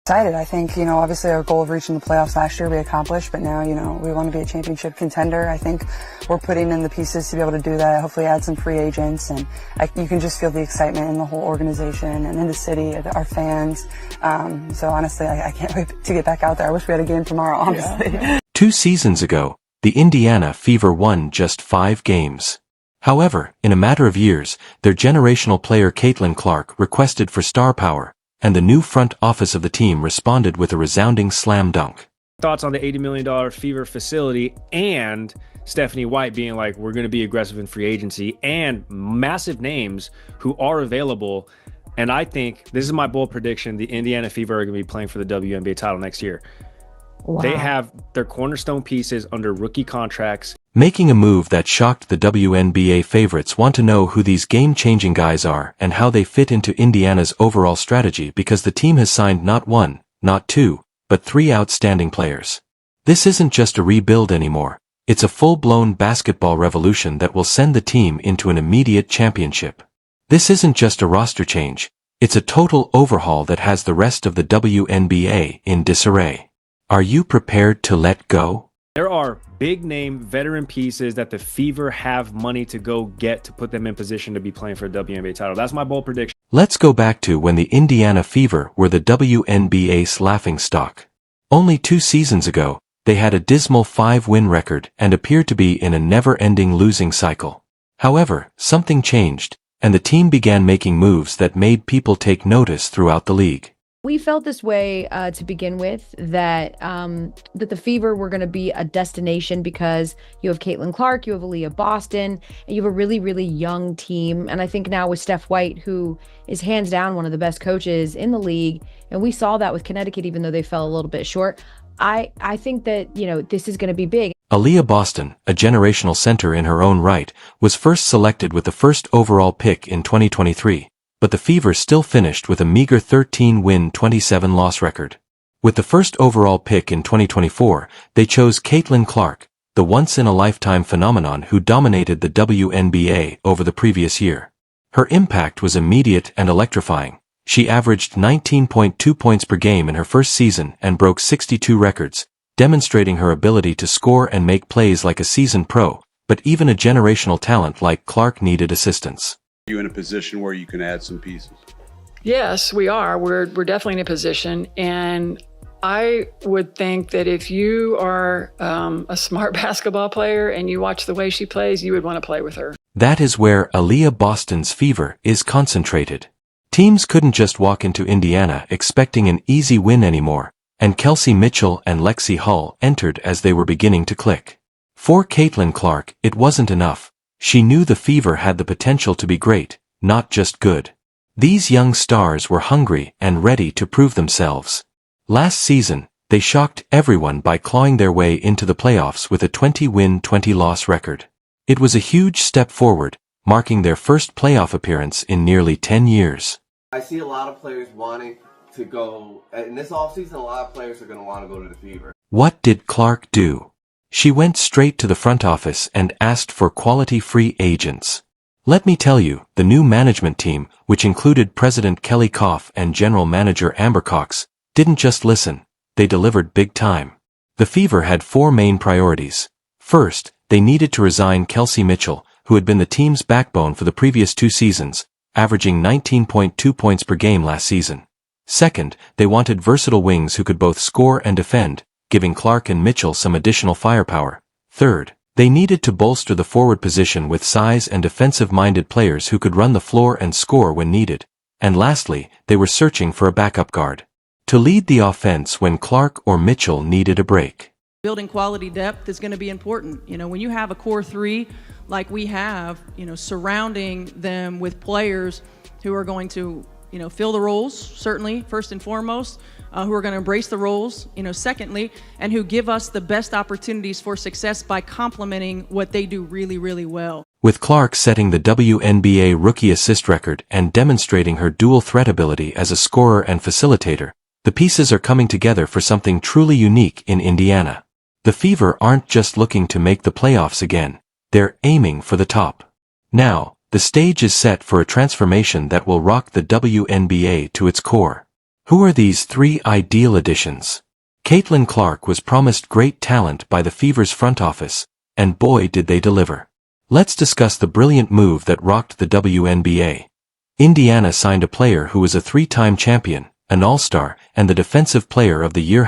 Excited. I think, obviously our goal of reaching the playoffs last year we accomplished, but now, we want to be a championship contender. I think we're putting in the pieces to be able to do that, hopefully add some free agents, and you can just feel the excitement in the whole organization and in the city, our fans. So honestly, I can't wait to get back out there. I wish we had a game tomorrow, honestly. Yeah. 2 seasons ago, the Indiana Fever won just 5 games. However, in a matter of years, their generational player Caitlin Clark requested for star power, and the new front office of the team responded with a resounding slam dunk. Thoughts on the $80 million Fever facility and Stephanie White being like, we're going to be aggressive in free agency, and massive names who are available. And I think, this is my bold prediction, the Indiana Fever are going to be playing for the WNBA title next year. Wow. They have their cornerstone pieces under rookie contracts. Making a move that shocked the WNBA favorites want to know who these game-changing guys are and how they fit into Indiana's overall strategy, because the team has signed not 1, not 2, but 3 outstanding players. This isn't just a rebuild anymore. It's a full-blown basketball revolution that will send the team into an immediate championship. This isn't just a roster change. It's a total overhaul that has the rest of the WNBA in disarray. Are you prepared to let go? There are big-name veteran pieces that the Fever have money to go get to put them in position to be playing for a WNBA title. That's my bold prediction. Let's go back to when the Indiana Fever were the WNBA's laughingstock. Only 2 seasons ago, they had a dismal 5-win record and appeared to be in a never-ending losing cycle. However, something changed, and the team began making moves that made people take notice throughout the league. We felt this way to begin with, that the Fever were going to be a destination because you have Caitlin Clark, you have Aaliyah Boston, and you have a really, really young team. And I think now with Steph White, who is hands down one of the best coaches in the league, and we saw that with Connecticut, even though they fell a little bit short, I think that, this is going to be big. Aaliyah Boston, a generational center in her own right, was first selected with the first overall pick in 2023. But the Fever still finished with a meager 13-win, 27-loss record. With the first overall pick in 2024, they chose Caitlin Clark, the once-in-a-lifetime phenomenon who dominated the WNBA over the previous year. Her impact was immediate and electrifying. She averaged 19.2 points per game in her first season and broke 62 records, demonstrating her ability to score and make plays like a seasoned pro, but even a generational talent like Clark needed assistance. You in a position where you can add some pieces? Yes, we are. We're definitely in a position, and I would think that if you are a smart basketball player and you watch the way she plays, you would want to play with her. That is where Aaliyah Boston's Fever is concentrated. Teams couldn't just walk into Indiana expecting an easy win anymore, and Kelsey Mitchell and Lexi Hull entered as they were beginning to click. For Caitlin Clark, it wasn't enough. She knew the Fever had the potential to be great, not just good. These young stars were hungry and ready to prove themselves. Last season, they shocked everyone by clawing their way into the playoffs with a 20-win, 20-loss record. It was a huge step forward, marking their first playoff appearance in nearly 10 years. I see a lot of players wanting to go, in this offseason, a lot of players are going to want to go to the Fever. What did Clark do? She went straight to the front office and asked for quality free agents. Let me tell you, the new management team, which included President Kelly Koff and General Manager Amber Cox, didn't just listen, they delivered big time. The Fever had 4 main priorities. First, they needed to resign Kelsey Mitchell, who had been the team's backbone for the previous 2 seasons, averaging 19.2 points per game last season. Second, they wanted versatile wings who could both score and defend, giving Clark and Mitchell some additional firepower. Third, they needed to bolster the forward position with size and defensive-minded players who could run the floor and score when needed. And lastly, they were searching for a backup guard to lead the offense when Clark or Mitchell needed a break. Building quality depth is going to be important. When you have a core 3 like we have, surrounding them with players who are going to, fill the roles, certainly, first and foremost, who are going to embrace the roles, secondly, and who give us the best opportunities for success by complementing what they do really, really well. With Clark setting the WNBA rookie assist record and demonstrating her dual threat ability as a scorer and facilitator, the pieces are coming together for something truly unique in Indiana. The Fever aren't just looking to make the playoffs again, they're aiming for the top. Now, the stage is set for a transformation that will rock the WNBA to its core. Who are these three ideal additions? Caitlin Clark was promised great talent by the Fever's front office, and boy did they deliver. Let's discuss the brilliant move that rocked the WNBA. Indiana signed a player who was a three-time champion, an all-star, and the Defensive Player of the Year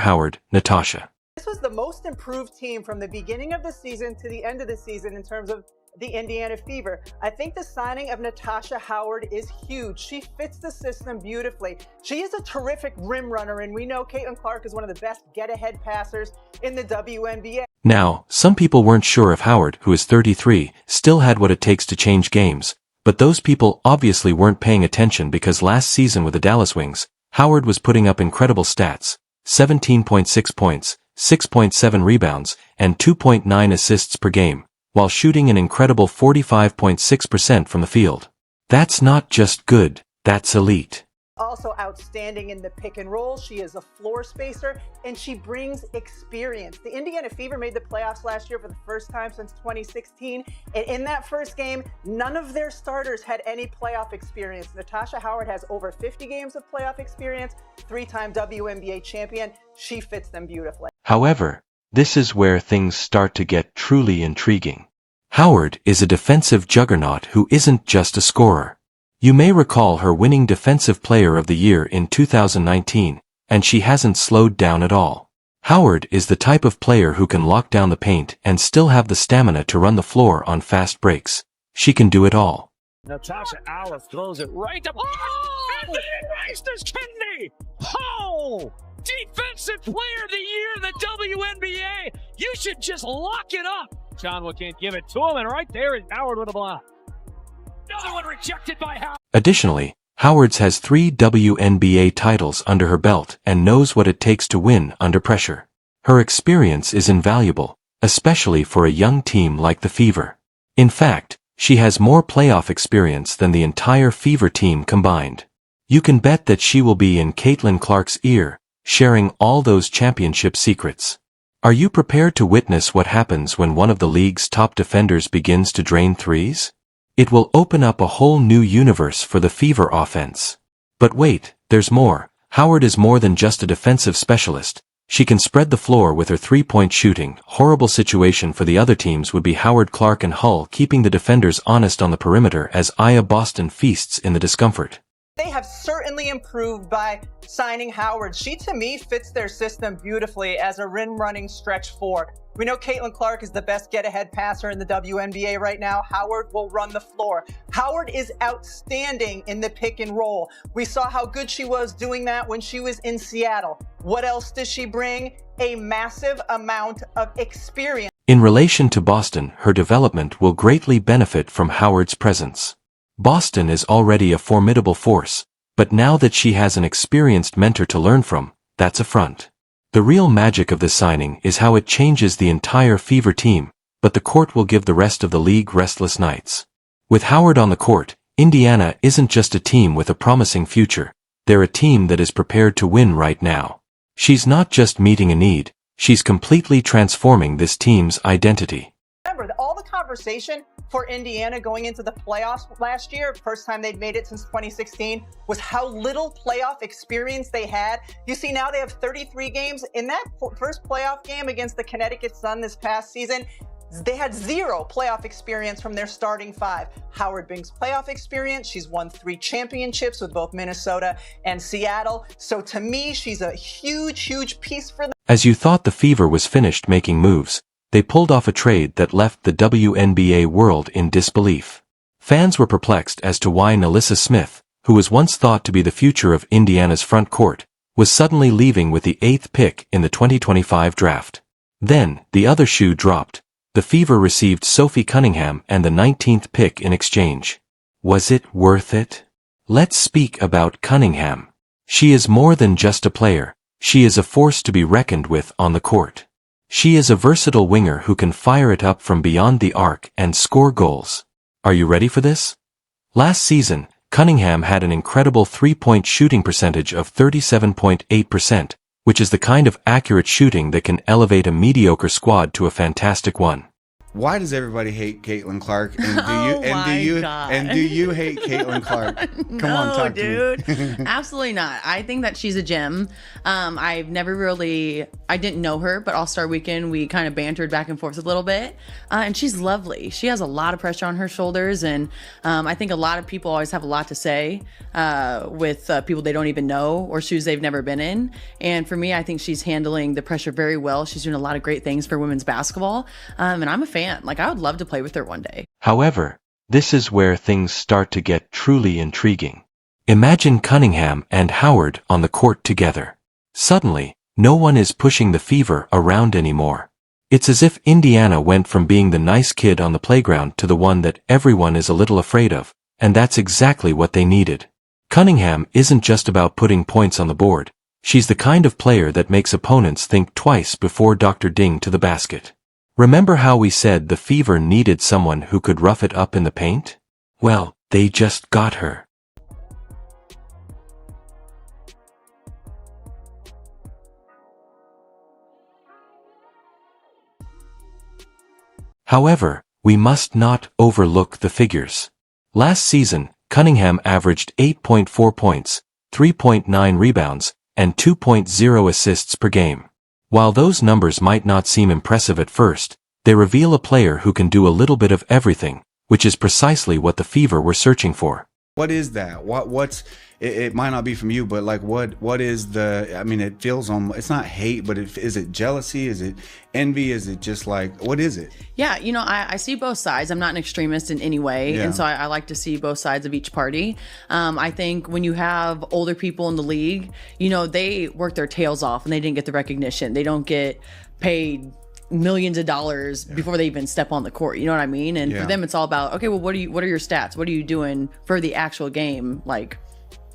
Natasha. This was the most improved team from the beginning of the season to the end of the season in terms of the Indiana Fever. I think the signing of Natasha Howard is huge. She fits the system beautifully. She is a terrific rim runner, and we know Caitlin Clark is one of the best get-ahead passers in the WNBA. Now, some people weren't sure if Howard, who is 33, still had what it takes to change games, but those people obviously weren't paying attention because last season with the Dallas Wings, Howard was putting up incredible stats, 17.6 points, 6.7 rebounds, and 2.9 assists per game, while shooting an incredible 45.6% from the field. That's not just good, that's elite. Also outstanding in the pick and roll. She is a floor spacer, and she brings experience. The Indiana Fever made the playoffs last year for the first time since 2016, and in that first game, none of their starters had any playoff experience. Natasha Howard has over 50 games of playoff experience, three-time WNBA champion. She fits them beautifully. However, this is where things start to get truly intriguing. Howard is a defensive juggernaut who isn't just a scorer. You may recall her winning Defensive Player of the Year in 2019, and she hasn't slowed down at all. Howard is the type of player who can lock down the paint and still have the stamina to run the floor on fast breaks. She can do it all. Natasha Howard throws it right to... Oh! And then Racers Kennedy! Oh! Defensive Player of the Year in the WNBA! You should just lock it up! John can't give it to him, and right there is Howard with a block. Another one rejected by Howard. Additionally, Howard's has 3 WNBA titles under her belt and knows what it takes to win under pressure. Her experience is invaluable, especially for a young team like the Fever. In fact, she has more playoff experience than the entire Fever team combined. You can bet that she will be in Caitlin Clark's ear, sharing all those championship secrets. Are you prepared to witness what happens when one of the league's top defenders begins to drain threes? It will open up a whole new universe for the Fever offense. But wait, there's more. Howard is more than just a defensive specialist. She can spread the floor with her three-point shooting. Horrible situation for the other teams would be Howard, Clark, and Hull keeping the defenders honest on the perimeter as Boston feasts in the discomfort. They have certainly improved by signing Howard. She, to me, fits their system beautifully as a rim-running stretch four. We know Caitlin Clark is the best get-ahead passer in the WNBA right now. Howard will run the floor. Howard is outstanding in the pick and roll. We saw how good she was doing that when she was in Seattle. What else does she bring? A massive amount of experience. In relation to Boston, her development will greatly benefit from Howard's presence. Boston is already a formidable force, but now that she has an experienced mentor to learn from, that's a front. The real magic of this signing is how it changes the entire Fever team, but the court will give the rest of the league restless nights. With Howard on the court, Indiana isn't just a team with a promising future, they're a team that is prepared to win right now. She's not just meeting a need, she's completely transforming this team's identity. Remember, all the conversation for Indiana going into the playoffs last year, first time they'd made it since 2016, was how little playoff experience they had. You see, now they have 33 games. In that first playoff game against the Connecticut Sun this past season, they had 0 playoff experience from their starting 5. Howard brings playoff experience. She's won 3 championships with both Minnesota and Seattle. So to me, she's a huge, huge piece for them. As you thought the Fever was finished making moves, they pulled off a trade that left the WNBA world in disbelief. Fans were perplexed as to why Nalissa Smith, who was once thought to be the future of Indiana's front court, was suddenly leaving with the 8th pick in the 2025 draft. Then, the other shoe dropped. The Fever received Sophie Cunningham and the 19th pick in exchange. Was it worth it? Let's speak about Cunningham. She is more than just a player, she is a force to be reckoned with on the court. She is a versatile winger who can fire it up from beyond the arc and score goals. Are you ready for this? Last season, Cunningham had an incredible three-point shooting percentage of 37.8%, which is the kind of accurate shooting that can elevate a mediocre squad to a fantastic one. Why does everybody hate Caitlin Clark? And do you hate Caitlin Clark? Come on, talk dude. to me. Absolutely not. I think that she's a gem. I didn't know her, but All-Star Weekend, we kind of bantered back and forth a little bit. And she's lovely. She has a lot of pressure on her shoulders. And I think a lot of people always have a lot to say with people they don't even know or shoes they've never been in. And for me, I think she's handling the pressure very well. She's doing a lot of great things for women's basketball. And I'm a fan. Like, I would love to play with her one day. However, this is where things start to get truly intriguing. Imagine Cunningham and Howard on the court together. Suddenly, no one is pushing the Fever around anymore. It's as if Indiana went from being the nice kid on the playground to the one that everyone is a little afraid of, and that's exactly what they needed. Cunningham isn't just about putting points on the board. She's the kind of player that makes opponents think twice before Dr. Ding to the basket. Remember how we said the Fever needed someone who could rough it up in the paint? Well, they just got her. However, we must not overlook the figures. Last season, Cunningham averaged 8.4 points, 3.9 rebounds, and 2.0 assists per game. While those numbers might not seem impressive at first, they reveal a player who can do a little bit of everything, which is precisely what the Fever were searching for. What is that? It might not be from you, but like what is I mean, it feels it's not hate, but is it jealousy? Is it envy? Is it just like, what is it? Yeah, I see both sides. I'm not an extremist in any way. Yeah. And so I like to see both sides of each party. I think when you have older people in the league, they work their tails off and they didn't get the recognition. They don't get paid millions of dollars before they even step on the court. You know what I mean? And for them, it's all about, okay, well, what are your stats? What are you doing for the actual game? Like,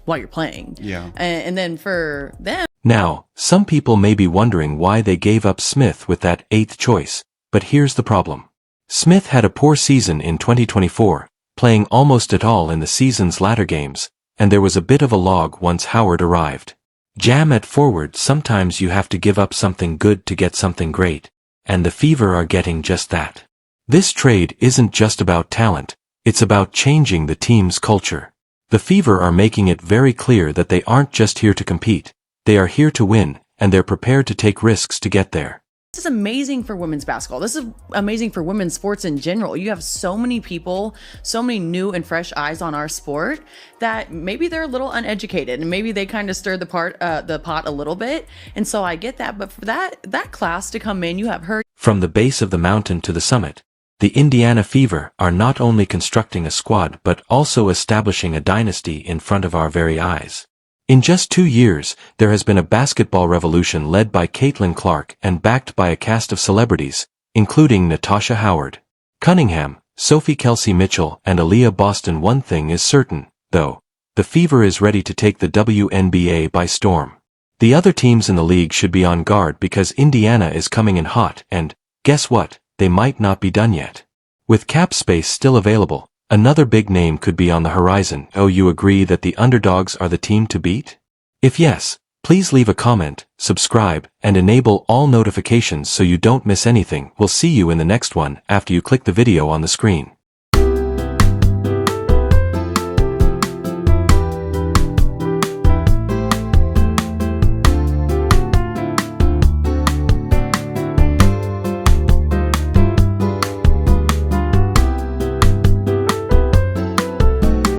while you're playing. Yeah. And then for them. Now, some people may be wondering why they gave up Smith with that 8th choice, but here's the problem. Smith had a poor season in 2024, playing almost at all in the season's latter games, and there was a bit of a log once Howard arrived. Jam at forward, sometimes you have to give up something good to get something great, and the Fever are getting just that. This trade isn't just about talent, it's about changing the team's culture. The Fever are making it very clear that they aren't just here to compete, they are here to win, and they're prepared to take risks to get there. This is amazing for women's basketball. This is amazing for women's sports in general. You have so many people, so many new and fresh eyes on our sport that maybe they're a little uneducated and maybe they kind of stir the pot a little bit. And so I get that. But for that class to come in, you have her. From the base of the mountain to the summit, the Indiana Fever are not only constructing a squad but also establishing a dynasty in front of our very eyes. In just 2 years, there has been a basketball revolution led by Caitlin Clark and backed by a cast of celebrities, including Natasha Howard, Cunningham, Sophie Kelsey Mitchell, and Aaliyah Boston. One thing is certain, though, the Fever is ready to take the WNBA by storm. The other teams in the league should be on guard because Indiana is coming in hot and, guess what, they might not be done yet. With cap space still available, another big name could be on the horizon. Oh, you agree that the underdogs are the team to beat? If yes, please leave a comment, subscribe, and enable all notifications so you don't miss anything. We'll see you in the next one after you click the video on the screen.